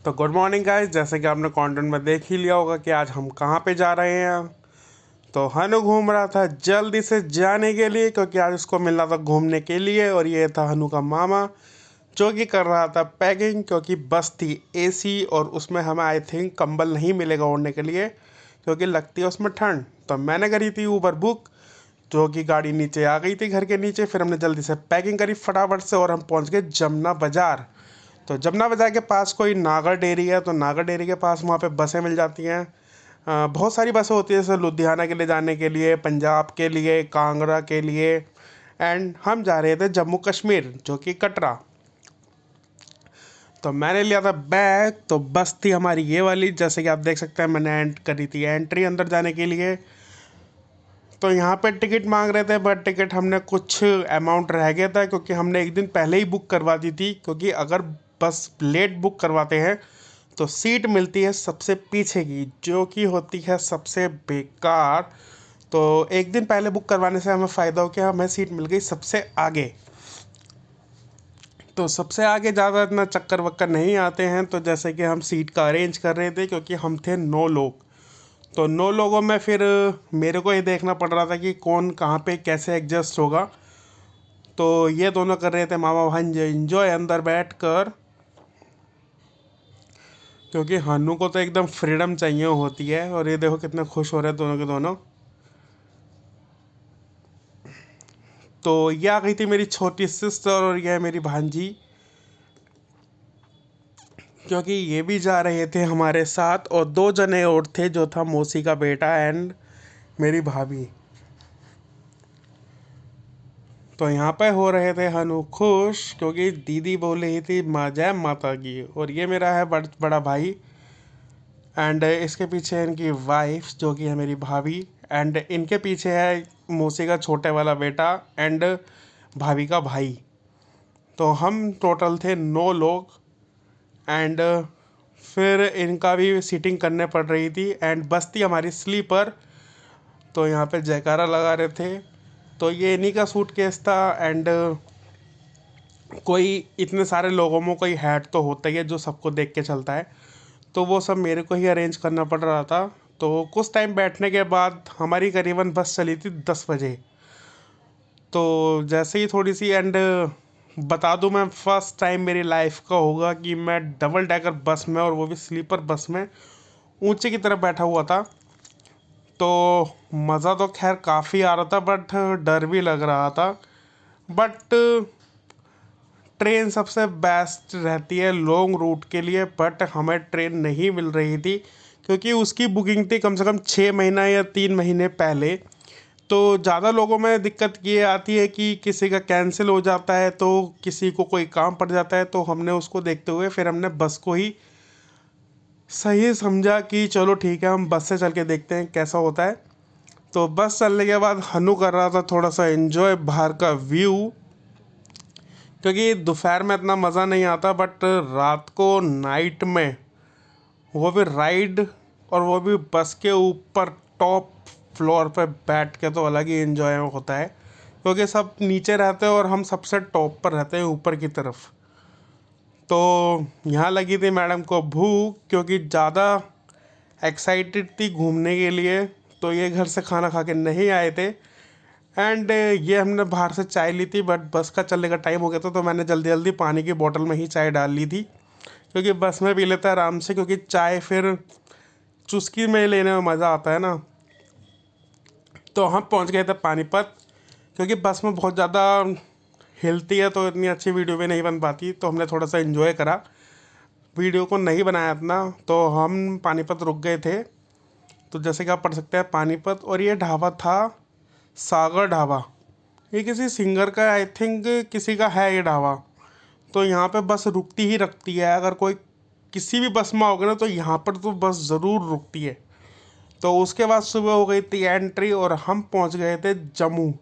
तो good morning guys, जैसे कि आपने कंटेंट में देख ही लिया होगा कि आज हम कहाँ पे जा रहे हैं। तो हनु घूम रहा था जल्दी से जाने के लिए, क्योंकि आज उसको मिलना था घूमने के लिए। और ये था हनु का मामा जो कि कर रहा था पैकिंग, क्योंकि बस थी एसी और उसमें हमें आई थिंक कंबल नहीं मिलेगा ओढ़ने के लिए, क्योंकि लगती है उसमें ठंड। तो मैंने करी थी ऊबर बुक, जो कि गाड़ी नीचे आ गई थी घर के नीचे। फिर हमने जल्दी से पैकिंग करी फटाफट से और हम पहुंच गए जमुना बाज़ार। तो जमुना बाज़ार के पास कोई नागर डेयरी है, तो नागर डेयरी के पास वहाँ पे बसें मिल जाती हैं। बहुत सारी बसें होती है, जैसे लुधियाना के लिए जाने के लिए, पंजाब के लिए, कांगड़ा के लिए। एंड हम जा रहे थे जम्मू कश्मीर, जो कि कटरा। तो मैंने लिया था बैग। तो बस थी हमारी ये वाली, जैसे कि आप देख सकते हैं मैंने करी थी एंट्री अंदर जाने के लिए। तो यहाँ पे टिकट मांग रहे थे, बट टिकट हमने कुछ अमाउंट रह गया था, क्योंकि हमने एक दिन पहले ही बुक करवा दी थी। क्योंकि अगर बस लेट बुक करवाते हैं तो सीट मिलती है सबसे पीछे की, जो कि होती है सबसे बेकार। तो एक दिन पहले बुक करवाने से हमें फ़ायदा हो गया, हमें सीट मिल गई सबसे आगे। तो सबसे आगे ज़्यादा इतना चक्कर वक्कर नहीं आते हैं। तो जैसे कि हम सीट का अरेंज कर रहे थे, क्योंकि हम थे 9 लोग। तो 9 लोगों में फिर मेरे को ये देखना पड़ रहा था कि कौन कहाँ पे कैसे एडजस्ट होगा। तो ये दोनों कर रहे थे मामा भांजे एंजॉय अंदर बैठ कर, क्योंकि हन्नू को तो एकदम फ्रीडम चाहिए होती है। और ये देखो कितने खुश हो रहे हैं दोनों के दोनों। तो ये आ गई थी मेरी छोटी सिस्टर और ये है मेरी भांजी, क्योंकि ये भी जा रहे थे हमारे साथ। और 2 जने और थे, जो था मौसी का बेटा एंड मेरी भाभी। तो यहाँ पे हो रहे थे हनु खुश, क्योंकि दीदी बोल रही थी माँ जय माता की। और ये मेरा है बड़ा भाई, एंड इसके पीछे है इनकी वाइफ, जो कि है मेरी भाभी। एंड इनके पीछे है मौसी का छोटे वाला बेटा एंड भाभी का भाई। तो हम टोटल थे 9 लोग। एंड फिर इनका भी सीटिंग करने पड़ रही थी, एंड बस थी हमारी स्लीपर। तो यहाँ पे जयकारा लगा रहे थे। तो ये इन्हीं का सूटकेस था। एंड कोई इतने सारे लोगों में कोई हेड तो होता ही है जो सबको देख के चलता है। तो वो सब मेरे को ही अरेंज करना पड़ रहा था। तो कुछ टाइम बैठने के बाद हमारी करीबन बस चली थी 10 बजे। तो जैसे ही थोड़ी सी एंड बता दूं, मैं फर्स्ट टाइम मेरी लाइफ का होगा कि मैं डबल डेकर बस में, और वो भी स्लीपर बस में, ऊंचे की तरफ बैठा हुआ था। तो मज़ा तो खैर काफ़ी आ रहा था, बट डर भी लग रहा था। बट ट्रेन सबसे बेस्ट रहती है लॉन्ग रूट के लिए, बट हमें ट्रेन नहीं मिल रही थी, क्योंकि उसकी बुकिंग थी कम से कम 6 महीना या 3 महीने पहले। तो ज़्यादा लोगों में दिक्कत ये आती है कि किसी का कैंसिल हो जाता है, तो किसी को कोई काम पड़ जाता है। तो हमने उसको देखते हुए फिर हमने बस को ही सही समझा कि चलो ठीक है, हम बस से चल के देखते हैं कैसा होता है। तो बस चलने के बाद हनु कर रहा था थोड़ा सा एंजॉय बाहर का व्यू, क्योंकि दोपहर में इतना मज़ा नहीं आता, बट रात को नाइट में, वो भी राइड, और वो भी बस के ऊपर टॉप फ्लोर पे बैठ के, तो अलग ही एंजॉय होता है। क्योंकि सब नीचे रहते हैं और हम सबसे टॉप पर रहते हैं ऊपर की तरफ। तो यहाँ लगी थी मैडम को भूख, क्योंकि ज़्यादा एक्साइटेड थी घूमने के लिए। तो ये घर से खाना खा के नहीं आए थे। एंड ये हमने बाहर से चाय ली थी, बट बस का चलने का टाइम हो गया था, तो मैंने जल्दी जल्दी पानी की बोतल में ही चाय डाल ली थी, क्योंकि बस में पी लेता है आराम से। क्योंकि चाय फिर चुस्की में लेने में मज़ा आता है ना। तो हम पहुंच गए थे पानीपत, क्योंकि बस में बहुत ज़्यादा हिलती है, तो इतनी अच्छी वीडियो भी नहीं बन पाती। तो हमने थोड़ा सा इन्जॉय करा, वीडियो को नहीं बनाया इतना। तो हम पानीपत रुक गए थे। तो जैसे कि आप पढ़ सकते हैं पानीपत, और ये ढाबा था सागर ढाबा। ये किसी सिंगर का आई थिंक, किसी का है ये ढाबा। तो यहाँ पे बस रुकती ही रखती है, अगर कोई किसी भी बस में आओगे ना, तो यहाँ पर तो बस ज़रूर रुकती है। तो उसके बाद सुबह हो गई थी एंट्री, और हम पहुँच गए थे जम्मू।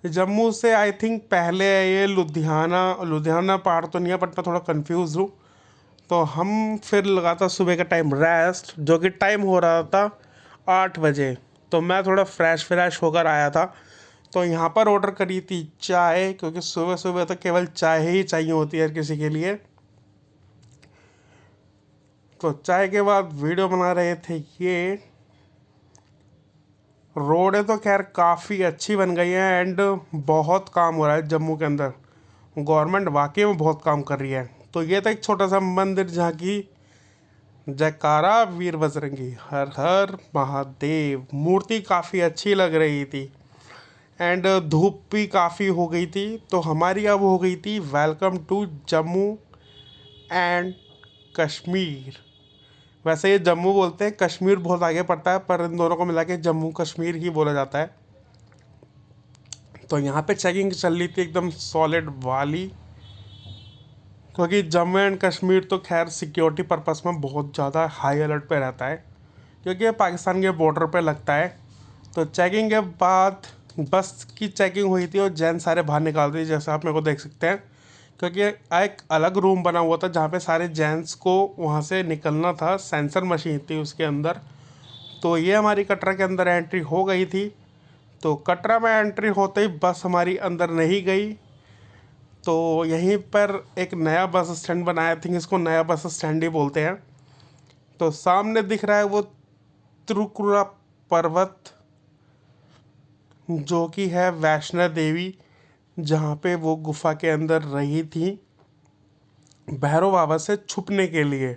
जम्मू से आई थिंक पहले है ये लुधियाना। लुधियाना पहाड़ तो नहीं है, बट मैं थोड़ा कंफ्यूज हूँ। तो हम फिर लगा था सुबह का टाइम रेस्ट, जो कि टाइम हो रहा था 8 बजे। तो मैं थोड़ा फ्रेश फ्रेश होकर आया था। तो यहाँ पर ऑर्डर करी थी चाय, क्योंकि सुबह सुबह तो केवल चाय ही चाहिए होती है हर किसी के लिए। तो चाय के बाद वीडियो बना रहे थे। ये रोडें तो खैर काफ़ी अच्छी बन गई हैं एंड बहुत काम हो रहा है जम्मू के अंदर। गवर्नमेंट वाकई में बहुत काम कर रही है। तो ये था एक छोटा सा मंदिर जहाँ की जयकारा वीर बजरंगी हर हर महादेव। मूर्ति काफ़ी अच्छी लग रही थी एंड धूप भी काफ़ी हो गई थी। तो हमारी अब हो गई थी welcome to Jammu and Kashmir. वैसे ये जम्मू बोलते हैं, कश्मीर बहुत आगे पड़ता है, पर इन दोनों को मिला के जम्मू कश्मीर ही बोला जाता है। तो यहाँ पे चेकिंग चल रही थी एकदम सॉलिड वाली, क्योंकि जम्मू एंड कश्मीर तो खैर सिक्योरिटी पर्पस में बहुत ज़्यादा हाई अलर्ट पे रहता है, क्योंकि ये पाकिस्तान के बॉर्डर पे लगता है। तो चेकिंग के बाद बस की चेकिंग हुई थी और जैन सारे बाहर निकाल दिए, जैसे आप मेरे को देख सकते हैं, क्योंकि एक अलग रूम बना हुआ था जहाँ पे सारे जेंट्स को वहाँ से निकलना था। सेंसर मशीन थी उसके अंदर। तो ये हमारी कटरा के अंदर एंट्री हो गई थी। तो कटरा में एंट्री होते ही बस हमारी अंदर नहीं गई। तो यहीं पर एक नया बस स्टैंड बनाया, थिंक इसको नया बस स्टैंड ही बोलते हैं। तो सामने दिख रहा है वो त्रिपुरा पर्वत, जो कि है वैष्णो देवी, जहाँ पे वो गुफा के अंदर रही थी भैरव बाबा से छुपने के लिए।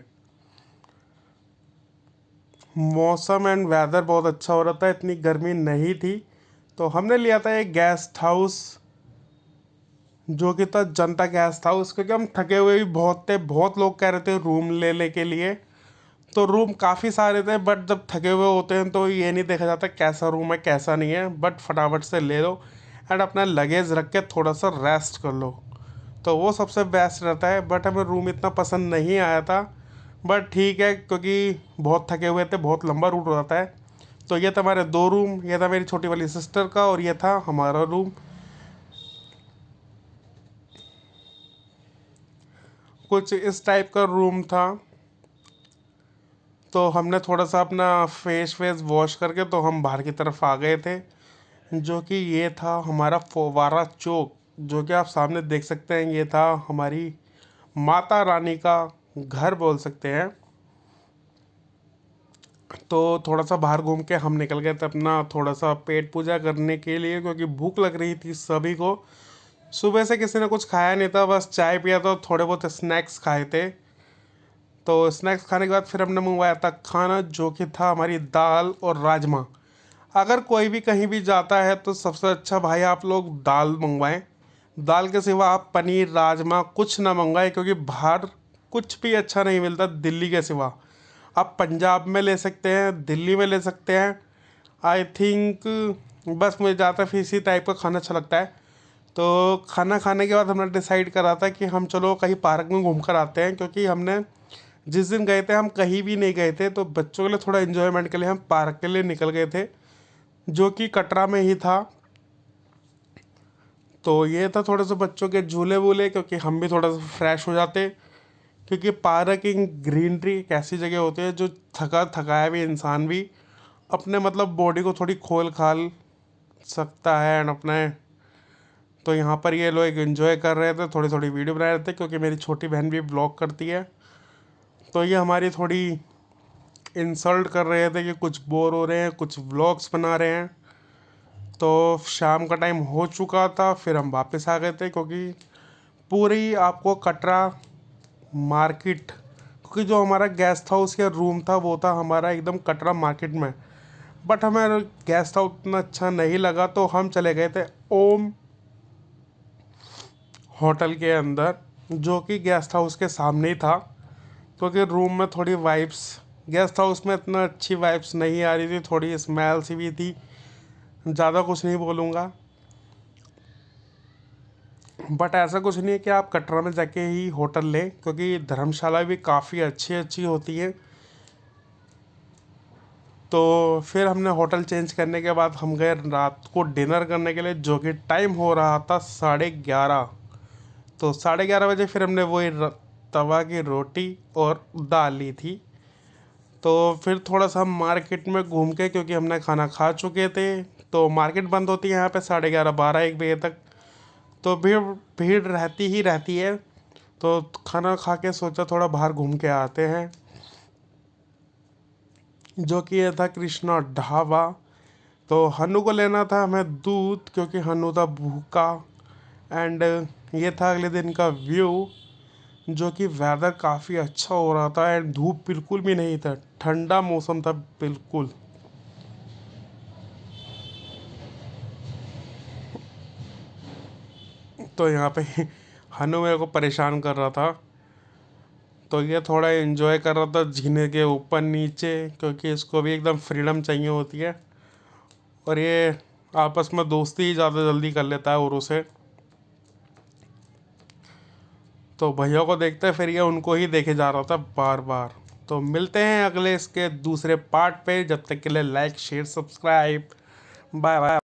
मौसम एंड वेदर बहुत अच्छा हो रहा था, इतनी गर्मी नहीं थी। तो हमने लिया था एक गेस्ट हाउस, जो कि था जनता गेस्ट हाउस, क्योंकि हम थके हुए भी बहुत थे। बहुत लोग कह रहे थे रूम लेने के लिए, तो रूम काफ़ी सारे थे, बट जब थके हुए होते हैं तो ये नहीं देखा जाता कैसा रूम है कैसा नहीं है, बट फटाफट से ले लो एंड अपना लगेज रख के थोड़ा सा रेस्ट कर लो, तो वो सबसे बेस्ट रहता है। बट हमें रूम इतना पसंद नहीं आया था, बट ठीक है, क्योंकि बहुत थके हुए थे, बहुत लंबा रूट हो जाता है। तो ये था हमारे 2 रूम, ये था मेरी छोटी वाली सिस्टर का और ये था हमारा रूम। कुछ इस टाइप का रूम था। तो हमने थोड़ा सा अपना फेस वॉश करके तो हम बाहर की तरफ आ गए थे, जो कि ये था हमारा फव्वारा चौक, जो कि आप सामने देख सकते हैं। ये था हमारी माता रानी का घर बोल सकते हैं। तो थोड़ा सा बाहर घूम के हम निकल गए थे अपना थोड़ा सा पेट पूजा करने के लिए, क्योंकि भूख लग रही थी सभी को। सुबह से किसी ने कुछ खाया नहीं था, बस चाय पिया था, थोड़े बहुत स्नैक्स खाए थे। तो स्नैक्स खाने के बाद फिर हमने मंगवाया था खाना, जो कि था हमारी दाल और राजमा। अगर कोई भी कहीं भी जाता है तो सबसे अच्छा भाई आप लोग दाल मंगवाएं। दाल के सिवा आप पनीर राजमा कुछ ना मंगवाएं, क्योंकि बाहर कुछ भी अच्छा नहीं मिलता दिल्ली के सिवा। आप पंजाब में ले सकते हैं, दिल्ली में ले सकते हैं, आई थिंक। बस मुझे ज़्यादा फिर इसी टाइप का खाना अच्छा लगता है। तो खाना खाने के बाद हमने डिसाइड करा था कि हम चलो कहीं पार्क में घूम कर आते हैं, क्योंकि हमने जिस दिन गए थे हम कहीं भी नहीं गए थे। तो बच्चों के लिए थोड़ा इन्जॉयमेंट के लिए हम पार्क के लिए निकल गए थे, जो कि कटरा में ही था। तो ये था थोड़े से बच्चों के झूले वूले, क्योंकि हम भी थोड़ा सा फ्रेश हो जाते, क्योंकि पार्किंग ग्रीनरी एक ऐसी जगह होती है जो थकाया भी इंसान भी अपने मतलब बॉडी को थोड़ी खोल खाल सकता है एंड अपने। तो यहाँ पर ये लोग एंजॉय कर रहे थे, थोड़ी थोड़ी वीडियो बना रहे थे, क्योंकि मेरी छोटी बहन भी ब्लॉग करती है। तो ये हमारी थोड़ी इंसल्ट कर रहे थे कि कुछ बोर हो रहे हैं, कुछ व्लॉग्स बना रहे हैं। तो शाम का टाइम हो चुका था, फिर हम वापस आ गए थे, क्योंकि पूरी आपको कटरा मार्केट, क्योंकि जो हमारा गेस्ट हाउस या रूम था वो था हमारा एकदम कटरा मार्केट में। बट हमें गेस्ट हाउस उतना अच्छा नहीं लगा, तो हम चले गए थे ओम होटल के अंदर, जो कि गेस्ट हाउस के सामने ही था। क्योंकि रूम में थोड़ी वाइब्स, गेस्ट हाउस में इतना अच्छी वाइब्स नहीं आ रही थी, थोड़ी स्मेल सी भी थी, ज़्यादा कुछ नहीं बोलूँगा। बट ऐसा कुछ नहीं है कि आप कटरा में जाके ही होटल लें, क्योंकि धर्मशाला भी काफ़ी अच्छी अच्छी होती है। तो फिर हमने होटल चेंज करने के बाद हम गए रात को डिनर करने के लिए, जो कि टाइम हो रहा था 11:30। तो 11:30 बजे फिर हमने वही तवा की रोटी और दाल ली थी। तो फिर थोड़ा सा हम मार्केट में घूम के, क्योंकि हमने खाना खा चुके थे, तो मार्केट बंद होती है यहाँ पे 11:30 12 1 बजे तक। तो भीड़ भीड़ रहती ही रहती है। तो खाना खा के सोचा थोड़ा बाहर घूम के आते हैं। जो कि ये था कृष्णा ढाबा। तो हनु को लेना था हमें दूध, क्योंकि हनु था भूखा। एंड ये था अगले दिन का व्यू, जो कि वेदर काफ़ी अच्छा हो रहा था एंड धूप बिल्कुल भी नहीं था, ठंडा मौसम था बिल्कुल। तो यहाँ पे हनु मेरे को परेशान कर रहा था, तो ये थोड़ा एंजॉय कर रहा था झीने के ऊपर नीचे, क्योंकि इसको भी एकदम फ्रीडम चाहिए होती है। और ये आपस में दोस्ती ही ज़्यादा जल्दी कर लेता है और उसे, तो भैया को देखते फिर ये उनको ही देखे जा रहा था बार बार। तो मिलते हैं अगले इसके दूसरे पार्ट पे, जब तक के लिए like share subscribe, bye bye.